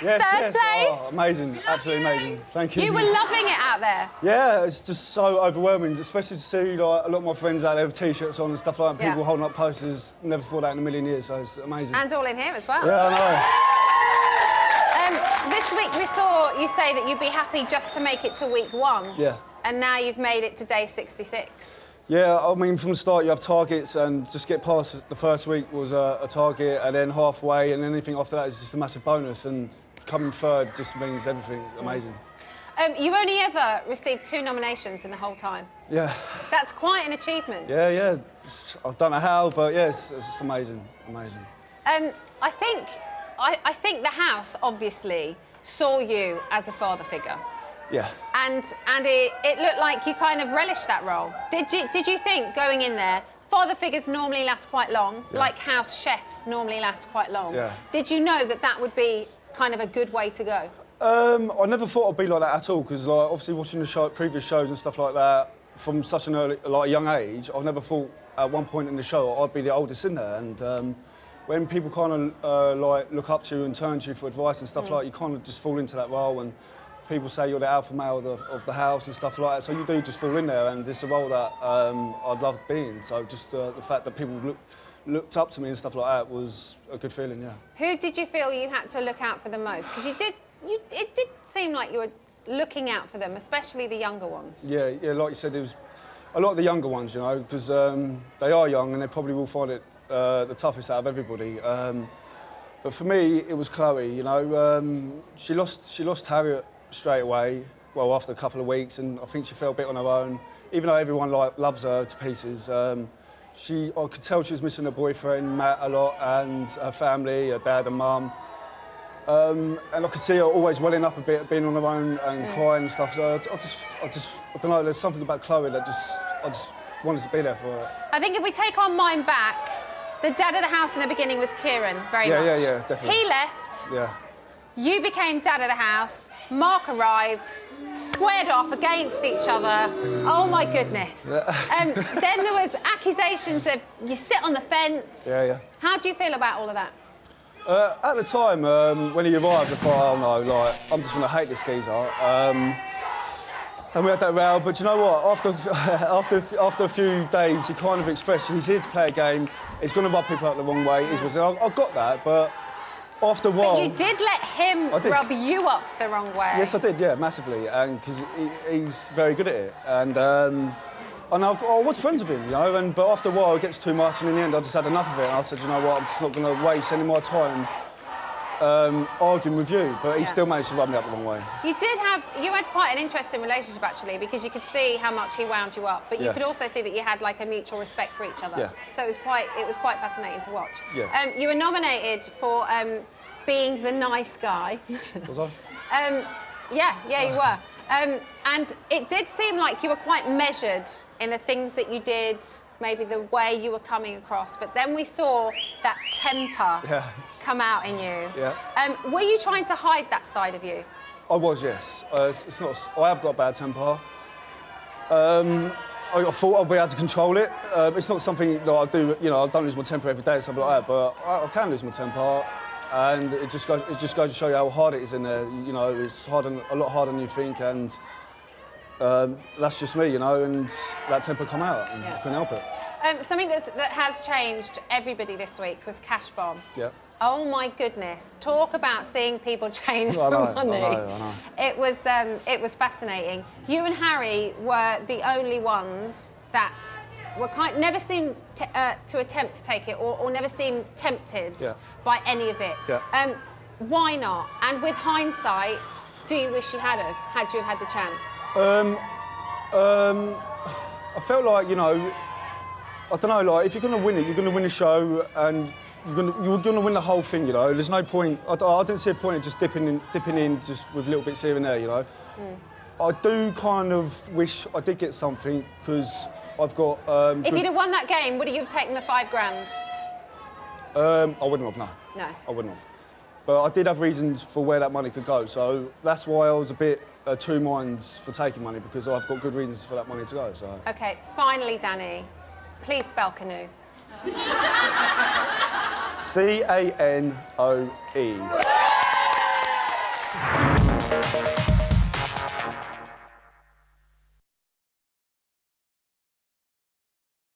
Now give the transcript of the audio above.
Yes, Third place. Oh, amazing, absolutely amazing. Thank you. You were loving it out there. Yeah, it's just so overwhelming, especially to see like a lot of my friends out there with T-shirts on and stuff like that, people holding up posters. Never thought that in a million years, so it's amazing. And all in here as well. Yeah, I know. This week we saw you say that you'd be happy just to make it to week 1. Yeah. And now you've made it to day 66. Yeah, I mean, from the start you have targets, and just get past the first week was a target, and then halfway, and anything after that is just a massive bonus, and coming third just means everything amazing. You only ever received 2 nominations in the whole time. Yeah. That's quite an achievement. Yeah. I don't know how, but yeah, it's amazing, amazing. I think the house obviously saw you as a father figure. Yeah. And it looked like you kind of relished that role. Did you think going in there, father figures normally last quite long, like house chefs normally last quite long. Yeah. Did you know that that would be kind of a good way to go? I never thought I'd be like that at all, because like, obviously watching the previous shows and stuff like that from such an early, like a young age, I never thought at one point in the show I'd be the oldest in there. And when people kind of like look up to you and turn to you for advice and stuff like, you kind of just fall into that role. And people say you're the alpha male of the house and stuff like that, so you do just fall in there, and it's a role that I'd love being. So just the fact that people looked up to me and stuff like that was a good feeling, yeah. Who did you feel you had to look out for the most? Because it did seem like you were looking out for them, especially the younger ones. Yeah, like you said, it was a lot of the younger ones, you know, because they are young and they probably will find it the toughest out of everybody. But for me, it was Chloe, you know. She lost Harriet straight away, well, after a couple of weeks, and I think she felt a bit on her own. Even though everyone loves her to pieces, I could tell she was missing her boyfriend, Matt, a lot, and her family, her dad and mum. And I could see her always welling up a bit, being on her own and crying and stuff. So I don't know, there's something about Chloe that I just wanted to be there for her. I think if we take our mind back, the dad of the house in the beginning was Kieran, very much. Yeah, definitely. He left. Yeah. You became dad of the house. Mark arrived, squared off against each other. Oh my goodness. Then there was accusations of you sit on the fence. Yeah. How do you feel about all of that? At the time, when he arrived, I thought, oh no, like, I'm just going to hate this geezer. And we had that row, but you know what? After a few days, he kind of expressed he's here to play a game. He's going to rub people out the wrong way. I got that, but after a while... But you did let him rub you up the wrong way. Yes, I did, yeah, massively, and because he's very good at it. And I was friends with him, you know, but after a while it gets too much, and in the end I just had enough of it, and I said, you know what, I'm just not going to waste any more time arguing with you, but he still managed to rub me up the wrong way. You had quite an interesting relationship, actually, because you could see how much he wound you up, but you could also see that you had, like, a mutual respect for each other. Yeah. So it was quite fascinating to watch. Yeah. You were nominated for being the nice guy. Was I? Yeah, you were. And it did seem like you were quite measured in the things that you did, maybe the way you were coming across, but then we saw that temper come out in you. Yeah. Were you trying to hide that side of you? I was, yes. It's not. I have got a bad temper. I thought I'd be able to control it. It's not something that I do. You know, I don't lose my temper every day or something like that, but I can lose my temper. And it just goes to show you how hard it is in there. You know, it's a lot harder than you think, and that's just me, you know, and that temper come out, and I couldn't help it. Something that has changed everybody this week was Cash Bomb. Yeah. Oh my goodness! Talk about seeing people change for money. I know. It was fascinating. You and Harry were the only ones that never seemed to attempt to take it, or never seemed tempted by any of it. Yeah. Why not? And with hindsight, do you wish you had you had the chance? I felt like, you know, I don't know, like if you're going to win it, you're going to win the show, and you're going to win the whole thing, you know. There's no point. I didn't see a point in just dipping in just with little bits here and there, you know. I do kind of wish I did get something, because I've got... if you'd have won that game, would you have taken the $5 grand? I wouldn't have, no. No. I wouldn't have. But I did have reasons for where that money could go, so that's why I was a bit two minds for taking money, because I've got good reasons for that money to go, so... OK, finally, Danny, please spell canoe. C-A-N-O-E.